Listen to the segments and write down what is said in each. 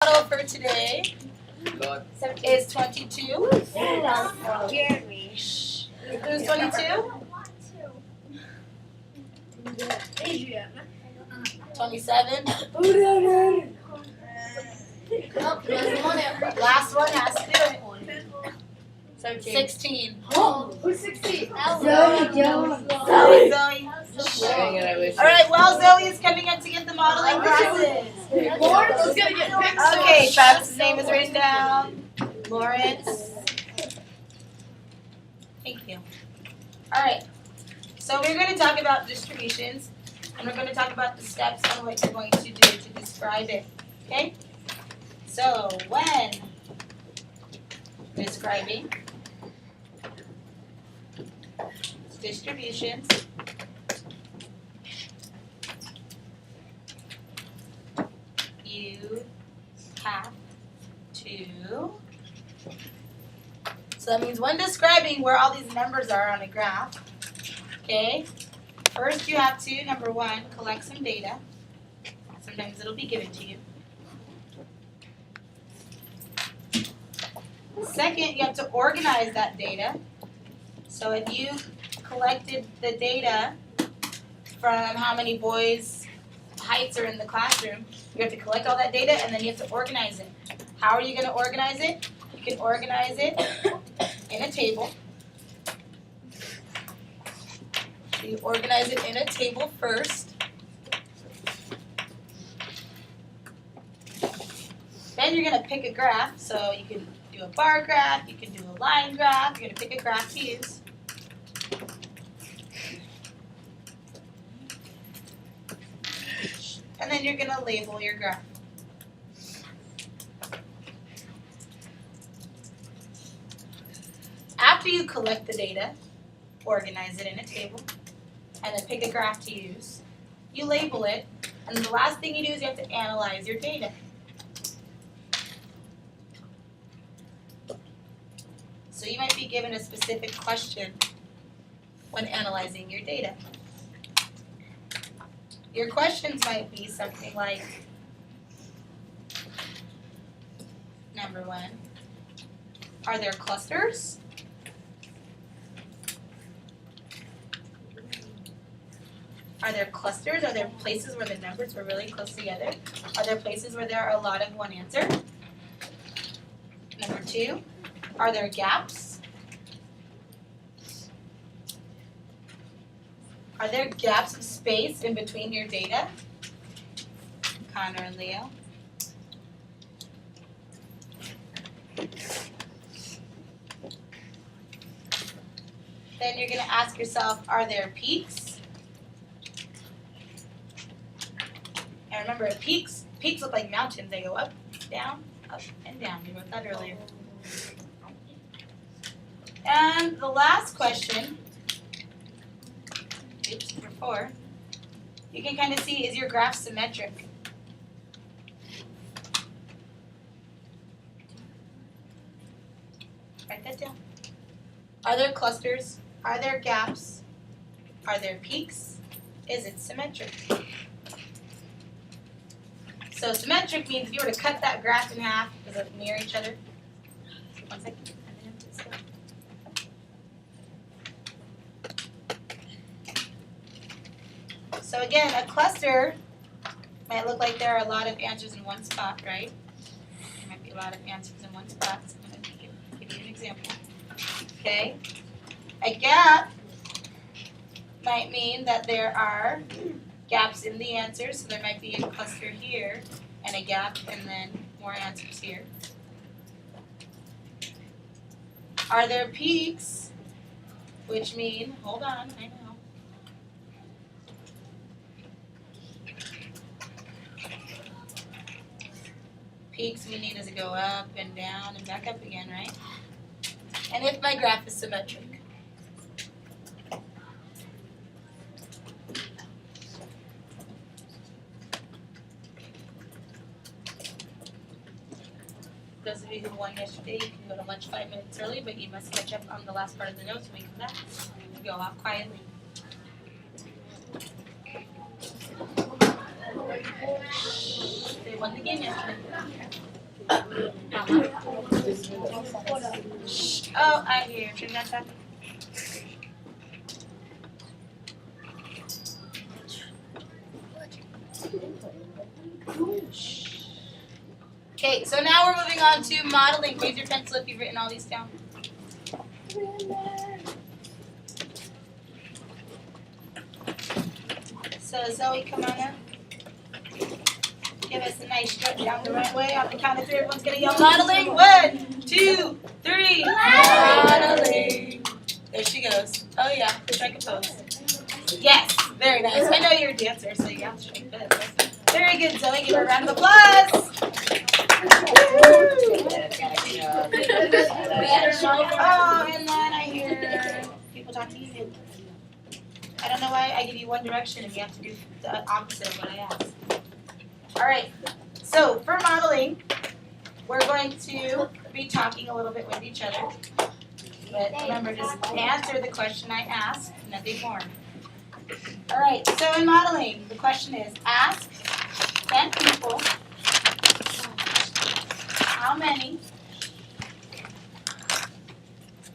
Model for today is 22. Who's 22? Adrian. 27. Last one has to do it. 16. Who's 16? Zoe. Alright, well, Zoe is coming in to get the modeling glasses. Lawrence is gonna get picked. Okay, Travis's name is written down. Lawrence. Thank you. Alright, so we're going to talk about distributions, and we're going to talk about the steps on what you're going to do to describe it. Okay? So, when describing distributions, you have to, so that means when describing where all these numbers are on a graph, okay, first you have to, number one, collect some data. Sometimes it'll be given to you. Second, you have to organize that data. So if you collected the data from how many boys' heights are in the classroom, you have to collect all that data and then you have to organize it. How are you going to organize it? You can organize it in a table. So you organize it in a table first. Then you're going to pick a graph. So you can do a bar graph, you can do a line graph, you're going to pick a graph to use. And then you're going to label your graph. After you collect the data, organize it in a table, and then pick a graph to use, you label it, and the last thing you do is you have to analyze your data. So you might be given a specific question when analyzing your data. Your questions might be something like, number one, are there clusters? Are there clusters? Are there places where the numbers were really close together? Are there places where there are a lot of one answer? Number two, are there gaps? Are there gaps of space in between your data? Connor and Leo. Then you're going to ask yourself, are there peaks? And remember, peaks look like mountains. They go up, and down. We wrote that earlier. And the last question, number 4, you can kind of see, is your graph symmetric? Write that down. Are there clusters? Are there gaps? Are there peaks? Is it symmetric? So symmetric means if you were to cut that graph in half, does it mirror each other? 1 second. So again, a cluster might look like there are a lot of answers in one spot, right? There might be a lot of answers in one spot. So I'm going to give you an example. Okay. A gap might mean that there are gaps in the answers. So there might be a cluster here and a gap and then more answers here. Are there peaks? Which mean, hold on, I know. Peaks meaning does it go up and down and back up again, right? And if my graph is symmetric. Those of you who won yesterday, you can go to lunch 5 minutes early, but you must catch up on the last part of the notes when we come back. Go off quietly. They won the game yesterday. Shh. Oh, I hear. Turn that back. Okay, so now we're moving on to modeling. Raise your pencil if you've written all these down. So Zoe, come on up. Give us a nice strut down the runway. On the count of three, everyone's gonna yell modeling. 1, 2, 3. Modeling. There she goes. Oh yeah, strike a pose. Yes, very nice. I know you're a dancer, so you have to strike that. Very good, Zoe. Give her a round of applause. Oh, and then I hear people talk to you. I don't know why I give you one direction and you have to do the opposite of what I asked. All right, so for modeling, we're going to be talking a little bit with each other. But remember, just answer the question I ask, nothing more. All right, so in modeling, the question is, ask 10 people how many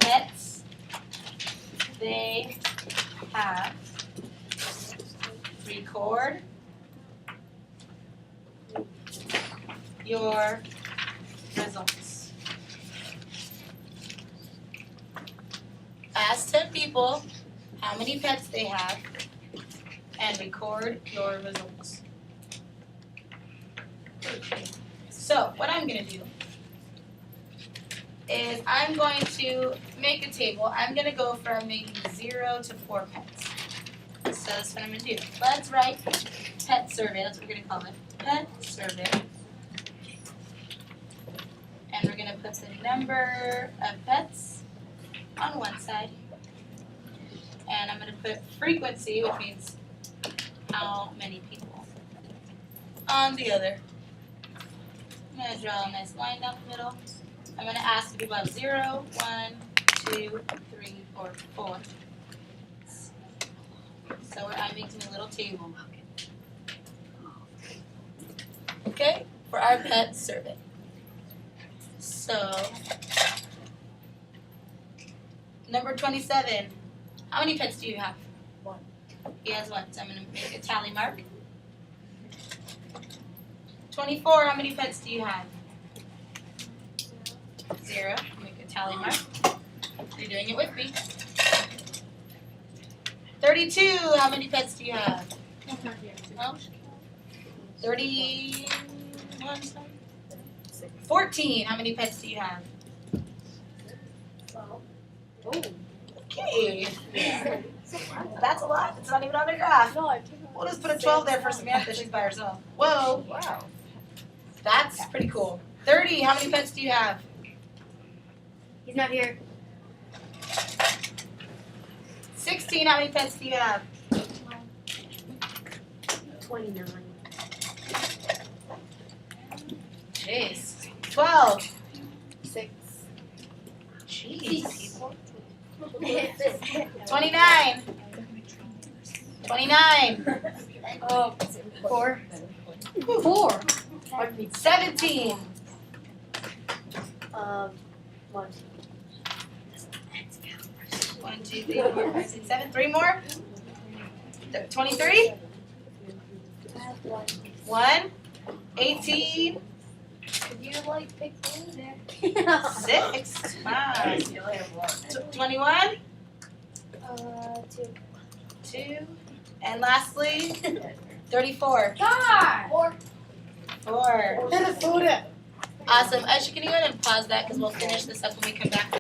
pets they have. Record your results. Ask 10 people how many pets they have and record your results. So what I'm going to do is I'm going to make a table. I'm going to go from maybe 0 to 4 pets. So that's what I'm going to do. Let's write pet survey. That's what we're going to call it. Pet survey. And we're going to put the number of pets on one side. And I'm going to put frequency, which means how many people, on the other. I'm going to draw a nice line down the middle. I'm going to ask if people have 0, 1, 2, 3, or 4. So I'm making a little table. Okay, for our pet survey. So, number 27. How many pets do you have? 1. He has 1, so I'm going to make a tally mark. 24. How many pets do you have? 0. Make a tally mark. You're doing it with me. 32. How many pets do you have? No? 31. 14. How many pets do you have? 12. Okay. That's a lot. It's not even on the graph. No, We'll just put a 12 there for Samantha. She's by herself. Whoa. Wow. That's pretty cool. 30. How many pets do you have? He's not here. 16. How many pets do you have? 29. Jeez. 12. 6. Jeez. 29. 29. 4. 4. 17. 1. 1, 2, 3, 4, 5, 6, 7. 3 more. 23. 1. 18. Could you pick one there? 6. Wow. 21. 2. 2. And lastly, 34. 4. 4. Minnesota. Awesome. Aisha, can you go ahead and pause that because we'll finish this up when we come back.